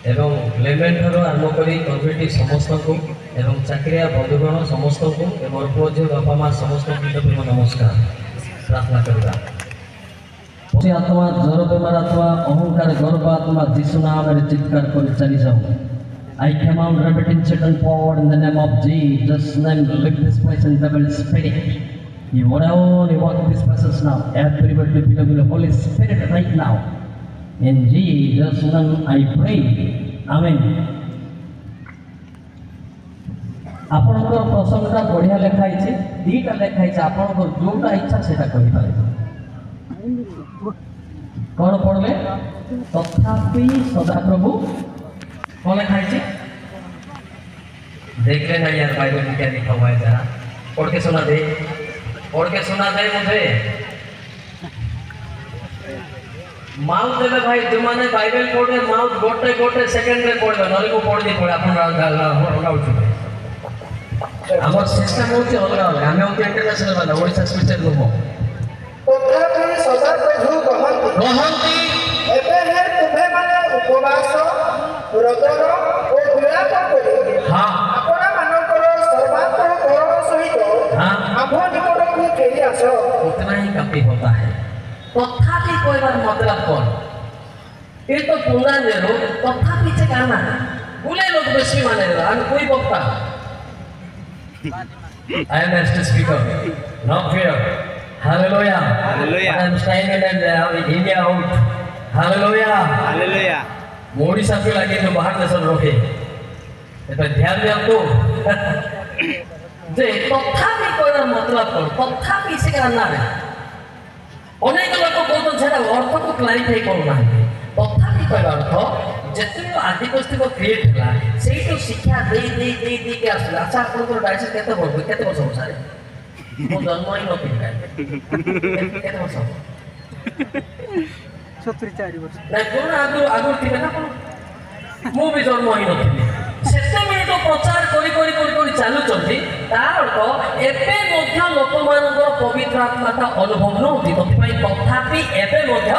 एवं लेमेन ठारू आरंभ कर कमिटी समस्त को एवं चाकरिया बंधुगण समस्त को मोर पुओ झील बापा माँ समस्त को नमस्कार प्रार्थना करवा। आत्मा जर बेमार आत्मा अहंकार गर्भ आत्मा जीशु नाम रे चित्कार कर चली जाओ। I come out repeating Satan forward in the name of Jesus' name. Lift this place in devil spirit. You whatever you walk these places now, everybody belong to the Holy Spirit right now. In Jesus' name I pray. Amen. आपनकर प्रसंगटा बढ़िया लिखाई छे, दीटा लिखाई छे, आपनकर जोटा इच्छा सेटा कहि पारे। कौन पढ़ले? तथापि सदाप्रभु कौन लिखाई छे? देख लेना यार बाइबल में क्या लिखा हुआ है, जरा पढ़ के सुना दे, पढ़ के सुना दे मुझे। माउथ देवे भाई जो माने बाइबल पढ़े माउथ गोटे गोटे सेकंड रे पढ़बे नले को पढ़ दी पड़े आपन राउट हमर सिस्टम होचे अलग अलग हमें होते इंटरनेशनल वाला ओडिसा स्पिरिचुअल रूम तथापि सदाप्रभु कहंती एबे हे तुभे माने उपवास रदर ओ विलाप करी हां आपना मानकर सर्वात्म करण सहित हां आभो निकट को फेरी आसो। उतना ही काफी होता है। तथापि कोई बार मतलब कौन ये तो पूरा दे रो तथापि से करना बोले लोग बेसी माने और कोई बक्ता I am asked to speak up, not fear. Hallelujah. Hallelujah. I am standing in India out. Hallelujah. Hallelujah. Modi साहब के लगे तो बाहर देश रोके तो ध्यान दे तो जे तथापि कोई मतलब कौन तथापि से करना है अनेक लोग को तो झड़ा अर्थ को क्लैरिफाई करना है। तथापि कोई अर्थ जति आदिवासी को क्रिएट होला सेही तो शिक्षा दे के आसला। अच्छा आपन को डायरेक्शन केते वर्ष हो सारे मो जन्म ही नथिला केते वर्ष 74 वर्ष ना कोन आगु थिबे ना कोन मो भी जन्म ही नथिली सेते मिनिट प्रचार करी चालू चलती तार अर्थ एबे मध्य लोक मानकर पवित्र आत्माटा अनुभव नहोती तथापि एबे मध्य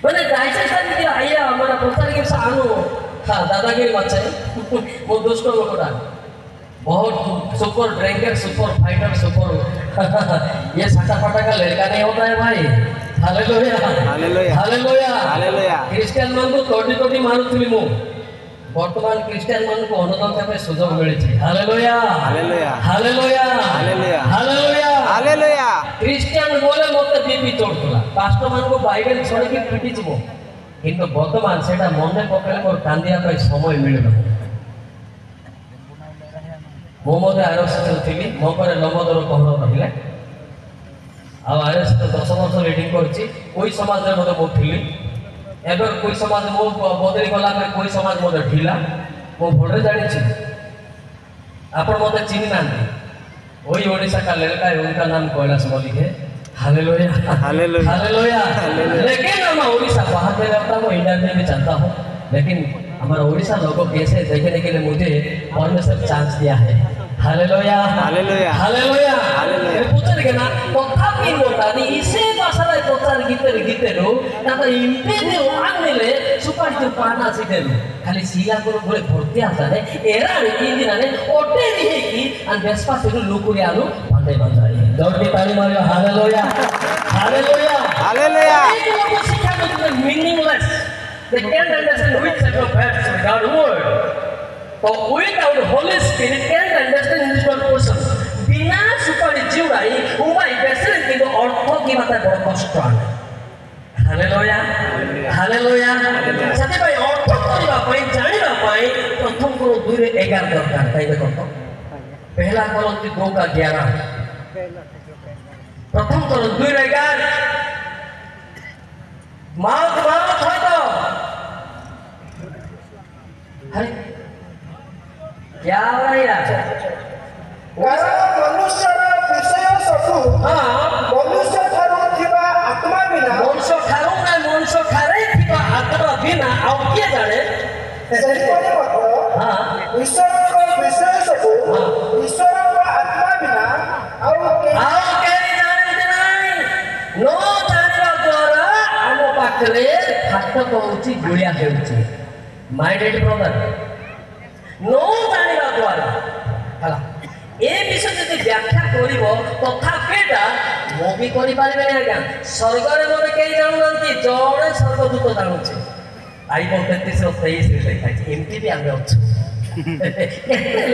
मैंने डायरेक्शन दी आया हमारा प्रचार के सानो हां दादागिरी मचे वो दोस्त लोगों बहुत super drinker super fighter super ये साटा फाटा का लड़का नहीं होता है भाई। Hallelujah hallelujah hallelujah hallelujah. Christian मान को कोटी कोटी मानुथली मु वर्तमान क्रिश्चियन मान को अनुदान देबे सुযোগ मिलछि। Hallelujah hallelujah hallelujah hallelujah hallelujah hallelujah. Christian बोले मते बीपी चढ़तला पास्टर मान को बाइबल छोड़ के पिटी जिवो किंतु वर्तमान सेटा मन में पकड़े मोर कांदिया पे समय मिलबो मो मते आरस थी मो पर लंबदर कहर रहिले आ आरस 10 वर्ष रीडिंग करछि कोई समाज रे मते बोथिली एबे कोई समाज मो बदली गला में कोई समाज मते ढिला मो भोडे जानि छी आपण मते चिन्ह नांदी वही ओडिशा का लड़का है उनका नाम कैलाश मलिक है। Hallelujah hallelujah hallelujah. लेकिन हम ओडिशा बाहर में रहता हूँ इंडिया में भी चलता हूँ लेकिन हमारा ओडिशा लोगों कैसे देखने के लिए मुझे परमेश्वर चांस दिया है। Hallelujah hallelujah hallelujah hallelujah. पूछे के ना तथापि मोटानी इसे भाषा रे प्रचार गीते रो ना तो इम्पे दे आंगले सुपारी तो पाना सिदेलो खाली सीला को बोले भर्ती आता है एरा रे तीन दिन ने ओटे भी है कि अन बेस्पा से लुकुरी आलू बंदे बंदाई जोर की ताली मारो। Hallelujah hallelujah hallelujah. एक लोग शिक्षा में meaningless they can't understand which set of facts without word but without the Holy Spirit can't understand this one person बिना सुपारी जीवराई उबाई बेसरे की तो अर्थ की मात्रा बहुत कष्ट है। Hallelujah hallelujah. सते भाई अर्थ करबा पई जानिबा पई प्रथम को 2 रे 11 दरकार ताई देखो तो पहला कलम 2 का 11 प्रथम कलम 2 रे 11 माउथ है तो अरे क्या हो रहा है यार कारण मनुष्य विषय सबु मनुष्य ठारू थिबा आत्मा बिना मनुष्य ठारू ना मनुष्य ठारे थिबा आत्मा बिना आउ किए जाने सेपरि मत ईश्वर को विषय सबु ईश्वर को आत्मा बिना आउ के जाने नहीं नो जानिबा द्वारा हम पाखरे फाटक ହେଉଛି ଗୁଳିଆ ହେଉଛି ମାଇଣ୍ଡେଡ୍ ବ୍ରଦର ନ ଜାଣିବା ଦ୍ୱାରା ହେଲା ଏ ବିଷୟ ଯଦି ବ୍ୟାଖ୍ୟା କରିବ ତଥାପିଟା ମୁଁ ବି କରିପାରିବେନି ଆଜ୍ଞା ସ୍ୱର୍ଗରେ ମୋତେ କେହି ଜାଣୁନାହାନ୍ତି ଜଣେ ସ୍ୱର୍ଗଦୂତ ଜାଣୁଛି आईफोन 33 और 23 लिखा है इनकी भी आगे अच्छी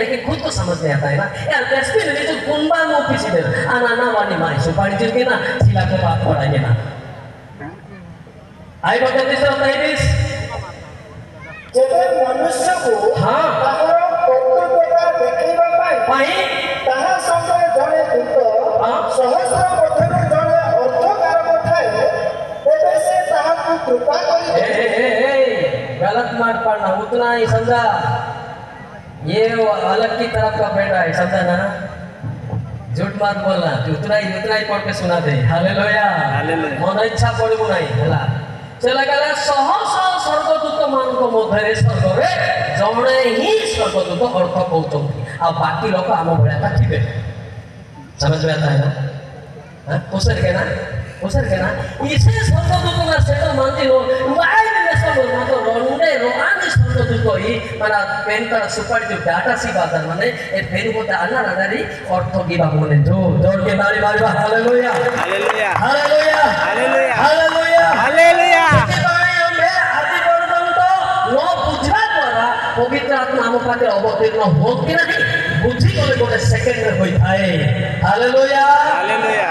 लेकिन खुद को समझ नहीं आता है ना यार कैसे ले जो कुंबा मुंह पीछे दे आना ना वाली माई सुपारी जिल के ना सिला को बात पढ़ाइए ना आईफोन 33 और 23 जेबे मनुष्य को हाँ ताहर कर्तव्यता देखैबा पाई ताहा संगे जणे दूत सहस्र मध्यरु जणे अर्थकारक थाए तेबे से ताहाकु कृपा करी गलत मार पड़ना उतना ही समझा ये अलग की तरफ का बेटा है समझा ना झूठ मत बोलना उतना ही पढ़ के सुना दे हालेलुया मन इच्छा पड़ू नहीं है चला गला सहस स्वर्गदूत मान मध्य स्वर्ग जड़े ही स्वर्गदूत अर्थ कहते आ बाकी लोग आम भाया थे समझ में आता है ना उसे के ना इसे स्वर्गदूत ना सेट मानती हो वाइड में तो रोंडे रोआनी स्वर्गदूत ही माना पेन का सुपर जो डाटा सी बात है माने ए पेन को अन्ना नगरी अर्थ की बात बोले जो जोर के ताली मारबा hallelujah hallelujah hallelujah hallelujah hallelujah hallelujah पवित्र आत्मा आम पाखे अवतीर्ण हो कि नहीं बुझी गले गोटे सेकेंड में होता है हालेलुया हालेलुया